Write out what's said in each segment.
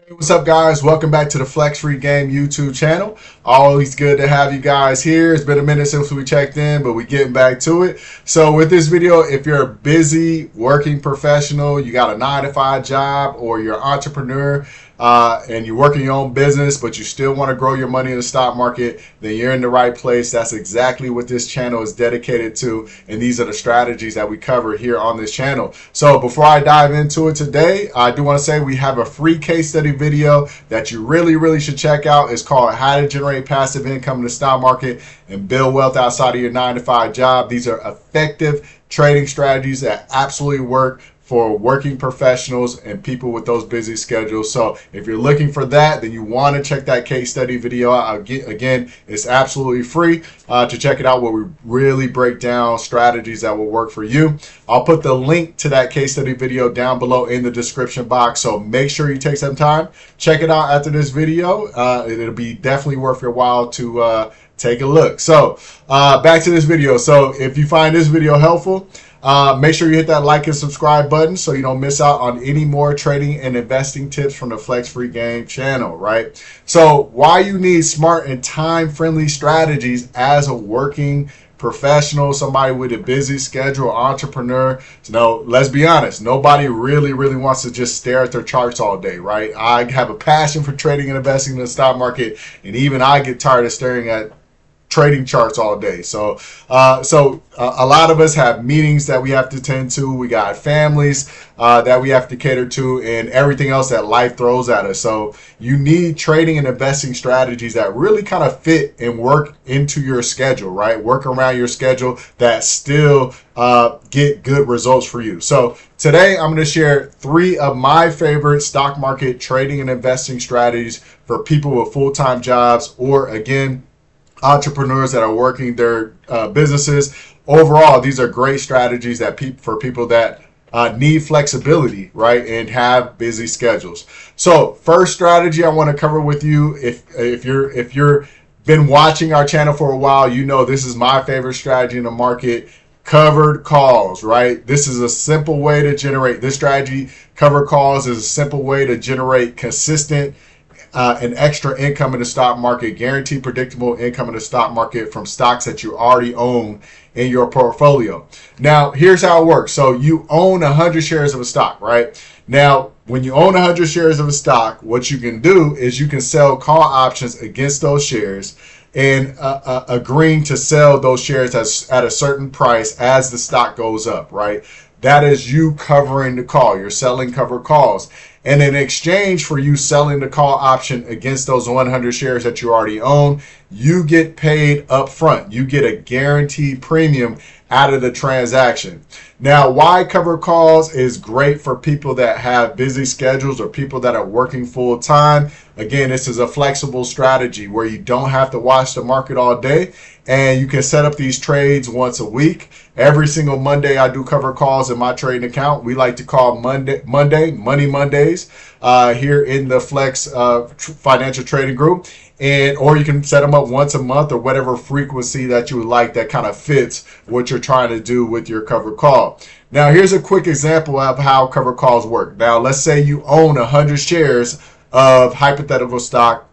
Hey, what's up, guys? Welcome back to the Flex Free Game YouTube channel. Always good to have you guys here. It's been a minute since we checked in, but we're getting back to it. So with this video, if you're a busy working professional, you got a 9-to-5 job, or you're an entrepreneur, and you're working your own business, but you still want to grow your money in the stock market, then you're in the right place. That's exactly what this channel is dedicated to, and these are the strategies that we cover here on this channel. So before I dive into it today, I do want to say we have a free case study video that you really should check out. It's called How to Generate Passive Income in the Stock Market and Build Wealth Outside of Your 9-to-5 job. These are effective trading strategies that absolutely work for working professionals and people with those busy schedules. So if you're looking for that, then you want to check that case study video out. Again, it's absolutely free to check it out, where we really break down strategies that will work for you. I'll put the link to that case study video down below in the description box. So make sure you take some time, check it out after this video. It'll be definitely worth your while to take a look. So back to this video. So if you find this video helpful, make sure you hit that like and subscribe button so you don't miss out on any more trading and investing tips from the Flex Free Game channel, right? So why you need smart and time-friendly strategies as a working professional, somebody with a busy schedule, entrepreneur. So let's be honest, nobody really wants to just stare at their charts all day, right? I have a passion for trading and investing in the stock market, and even I get tired of staring at trading charts all day. So a lot of us have meetings that we have to attend to. We got families that we have to cater to, and everything else that life throws at us. So you need trading and investing strategies that really kind of fit and work into your schedule, right? Work around your schedule that still get good results for you. So today I'm going to share 3 of my favorite stock market trading and investing strategies for people with full-time jobs, or again, entrepreneurs that are working their businesses. Overall, these are great strategies that for people that need flexibility, right, and have busy schedules. So first strategy I want to cover with you, if you're been watching our channel for a while, you know this is my favorite strategy in the market. Covered calls, right? This is a simple way to generate this strategy. Covered calls is a simple way to generate consistent and extra income in the stock market, guaranteed predictable income in the stock market from stocks that you already own in your portfolio. Now, here's how it works. So you own 100 shares of a stock, right? Now, when you own 100 shares of a stock, what you can do is you can sell call options against those shares, and agreeing to sell those shares at a certain price as the stock goes up, right? That is you covering the call. You're selling covered calls. And in exchange for you selling the call option against those 100 shares that you already own, you get paid up front. You get a guaranteed premium out of the transaction. Now, why covered calls is great for people that have busy schedules or people that are working full time. Again, this is a flexible strategy where you don't have to watch the market all day, and you can set up these trades once a week. Every single Monday, I do cover calls in my trading account. We like to call Money Mondays here in the Flex Financial Trading Group. Or you can set them up once a month, or whatever frequency that you would like that kind of fits what you're trying to do with your covered call. Now, here's a quick example of how covered calls work. Now, let's say you own 100 shares of hypothetical stock,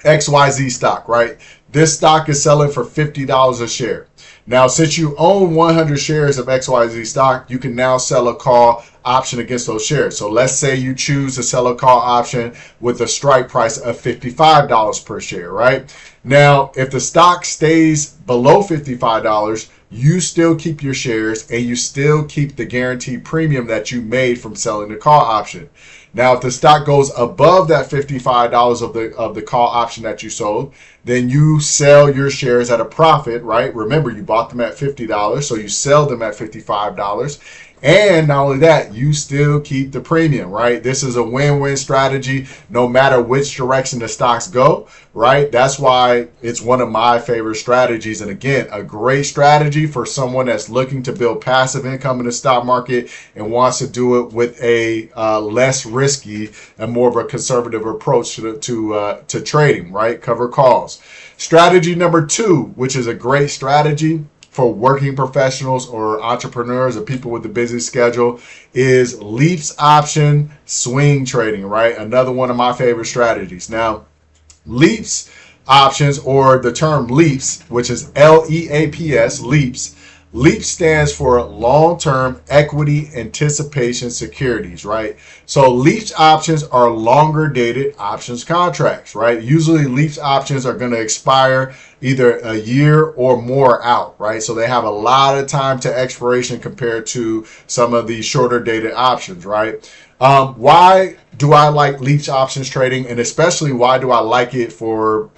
XYZ stock, right? This stock is selling for $50 a share. Now, since you own 100 shares of XYZ stock, you can now sell a call option against those shares. So let's say you choose to sell a call option with a strike price of $55 per share, right? Now, if the stock stays below $55, you still keep your shares and you still keep the guaranteed premium that you made from selling the call option. Now, if the stock goes above that $55 of the call option that you sold, then you sell your shares at a profit, right? Remember, you bought them at $50, so you sell them at $55. And not only that, you still keep the premium, right? This is a win-win strategy no matter which direction the stocks go, right? That's why it's one of my favorite strategies. And again, a great strategy for someone that's looking to build passive income in the stock market and wants to do it with a less risky and more of a conservative approach to trading, right? Cover calls. Strategy number 2, which is a great strategy for working professionals or entrepreneurs or people with a busy schedule is leaps option swing trading, right? Another one of my favorite strategies. Now, leaps options, or the term leaps, which is LEAPS, leaps. LEAP stands for long-term equity anticipation securities, right? So LEAPS options are longer dated options contracts, right? Usually LEAPS options are going to expire either a year or more out, right? So they have a lot of time to expiration compared to some of these shorter dated options, right? Why do I like LEAPS options trading, and especially why do I like it for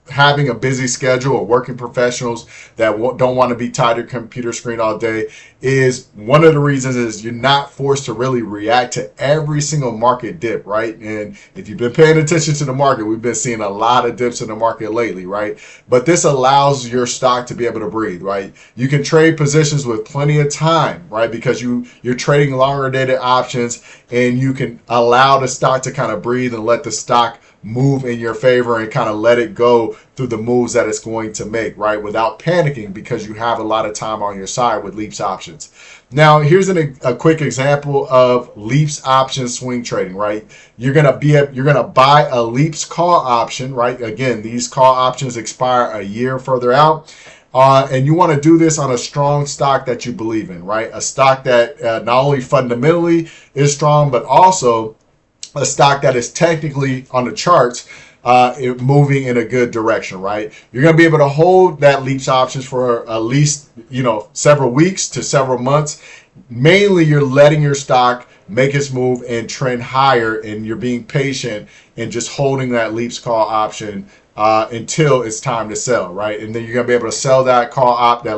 having a busy schedule or working professionals that don't want to be tied to a computer screen all day? Is one of the reasons is you're not forced to really react to every single market dip, right? And if you've been paying attention to the market, we've been seeing a lot of dips in the market lately, right? But this allows your stock to be able to breathe, right? You can trade positions with plenty of time, right? Because you're trading longer dated options, and you can allow the stock to kind of breathe and let the stock move in your favor and kind of let it go through the moves that it's going to make, right? Without panicking, because you have a lot of time on your side with LEAPS options. Now, here's a quick example of LEAPS option swing trading, right? You're gonna buy a LEAPS call option, right? Again, these call options expire a year further out. And you want to do this on a strong stock that you believe in, right? A stock that not only fundamentally is strong, but also a stock that is technically on the charts moving in a good direction, right? You're going to be able to hold that LEAPS options for at least, several weeks to several months. Mainly, you're letting your stock make its move and trend higher, and you're being patient and just holding that LEAPS call option until it's time to sell, right? And then you're going to be able to sell that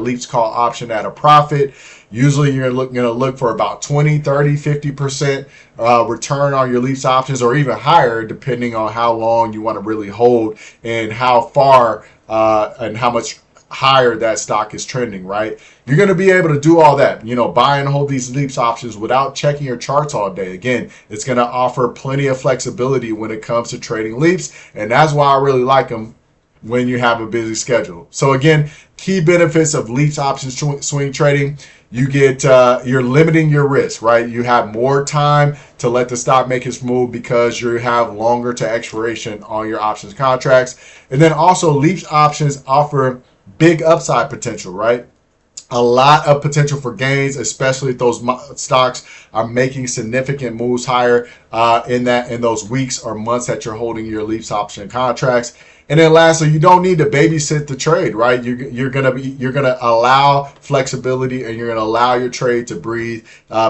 LEAPS call option at a profit. Usually you're going to look for about 20, 30, 50% return on your LEAPS options, or even higher, depending on how long you want to really hold and how far and how much higher that stock is trending, right? You're going to be able to do all that, buy and hold these LEAPS options without checking your charts all day. Again, it's going to offer plenty of flexibility when it comes to trading LEAPS, and that's why I really like them when you have a busy schedule. So again, key benefits of LEAPS options swing trading: you get you're limiting your risk, right? You have more time to let the stock make its move because you have longer to expiration on your options contracts. And then also, LEAPS options offer big upside potential, right? A lot of potential for gains, especially if those stocks are making significant moves higher in those weeks or months that you're holding your LEAPS option contracts. And then lastly, you don't need to babysit the trade, right? You're gonna allow flexibility, and you're gonna allow your trade to breathe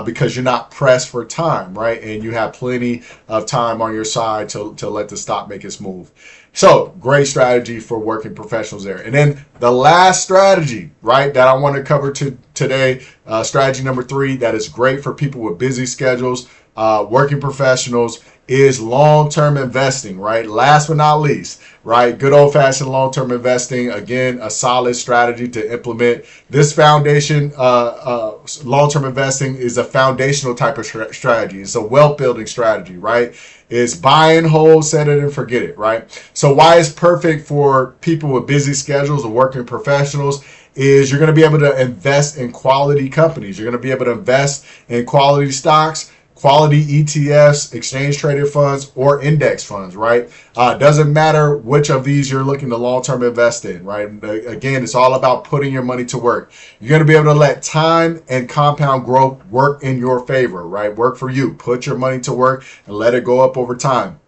because you're not pressed for time, right? And you have plenty of time on your side to let the stock make its move. So great strategy for working professionals there. And then the last strategy, right, that I want to cover today, strategy number 3, that is great for people with busy schedules, working professionals, is long-term investing, right? Last but not least, right? Good old-fashioned long-term investing. Again, a solid strategy to implement. This foundation, long-term investing is a foundational type of strategy. It's a wealth-building strategy, right? It's buy and hold, set it and forget it, right? So why it's perfect for people with busy schedules or working professionals is you're going to be able to invest in quality companies. You're going to be able to invest in quality stocks, quality ETFs, exchange traded funds, or index funds, right? Doesn't matter which of these you're looking to long-term invest in, right? Again, it's all about putting your money to work. You're going to be able to let time and compound growth work in your favor, right? Work for you. Put your money to work and let it go up over time.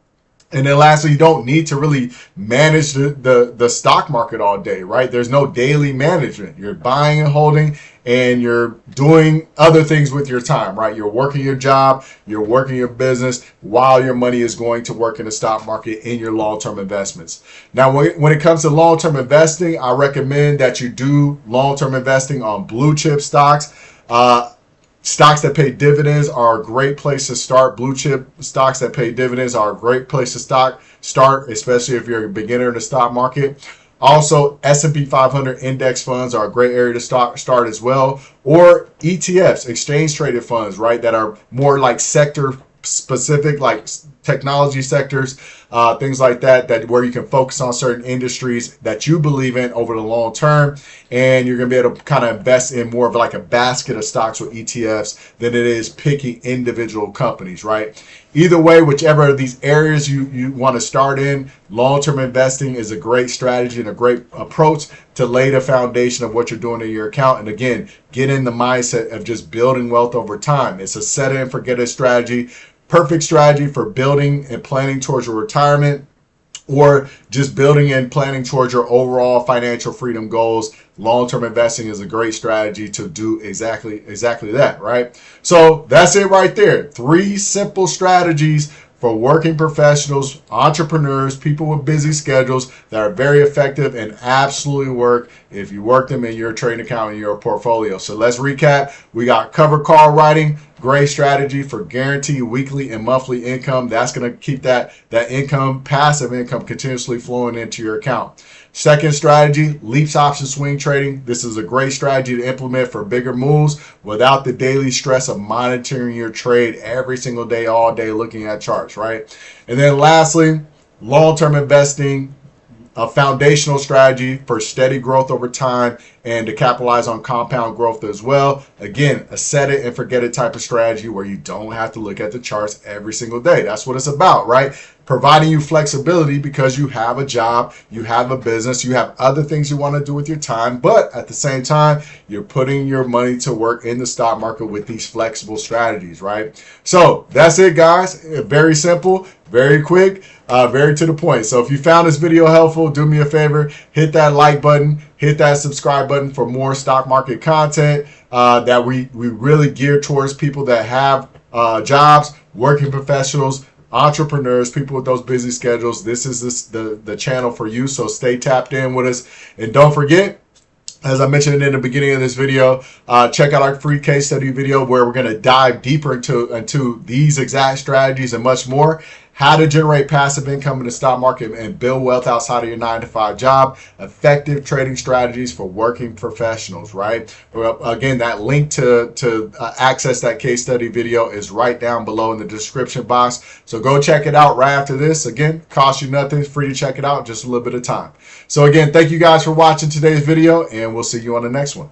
And then lastly, you don't need to really manage the stock market all day, right? There's no daily management. You're buying and holding, and you're doing other things with your time, right? You're working your job, you're working your business while your money is going to work in the stock market in your long-term investments. Now, when it comes to long-term investing, I recommend that you do long-term investing on blue chip stocks. Stocks that pay dividends are a great place to start. Blue chip stocks that pay dividends are a great place to start, especially if you're a beginner in the stock market. Also, S&P 500 index funds are a great area to start as well. Or ETFs, exchange traded funds, right, that are more like sector specific, like technology sectors, things like that where you can focus on certain industries that you believe in over the long term, and you're going to be able to kind of invest in more of like a basket of stocks with ETFs than it is picking individual companies, right? Either way, whichever of these areas you want to start in, long-term investing is a great strategy and a great approach to lay the foundation of what you're doing in your account. And again, get in the mindset of just building wealth over time. It's a set it and forget it strategy. Perfect strategy for building and planning towards your retirement, or just building and planning towards your overall financial freedom goals. Long-term investing is a great strategy to do exactly that, right? So that's it right there. 3 simple strategies for working professionals, entrepreneurs, people with busy schedules that are very effective and absolutely work if you work them in your trading account in your portfolio. So let's recap. We got cover call writing, great strategy for guaranteed weekly and monthly income. That's going to keep that income, passive income, continuously flowing into your account. Second strategy, leaps option swing trading. This is a great strategy to implement for bigger moves without the daily stress of monitoring your trade every single day, all day, looking at charts, right? And then lastly, long-term investing, a foundational strategy for steady growth over time and to capitalize on compound growth as well. Again, a set it and forget it type of strategy where you don't have to look at the charts every single day. That's what it's about, right? Providing you flexibility because you have a job, you have a business, you have other things you want to do with your time, but at the same time, you're putting your money to work in the stock market with these flexible strategies, right? So that's it, guys. Very simple, very quick, very to the point. So if you found this video helpful, do me a favor, hit that like button, hit that subscribe button for more stock market content that we really gear towards people that have jobs, working professionals, entrepreneurs, people with those busy schedules. This is the channel for you, so stay tapped in with us. And don't forget, as I mentioned in the beginning of this video, check out our free case study video where we're going to dive deeper into these exact strategies and much more. How to generate passive income in the stock market and build wealth outside of your 9-to-5 job. Effective trading strategies for working professionals, right? Again, that link to access that case study video is right down below in the description box. So go check it out right after this. Again, cost you nothing, free to check it out, just a little bit of time. So again, thank you guys for watching today's video, and we'll see you on the next one.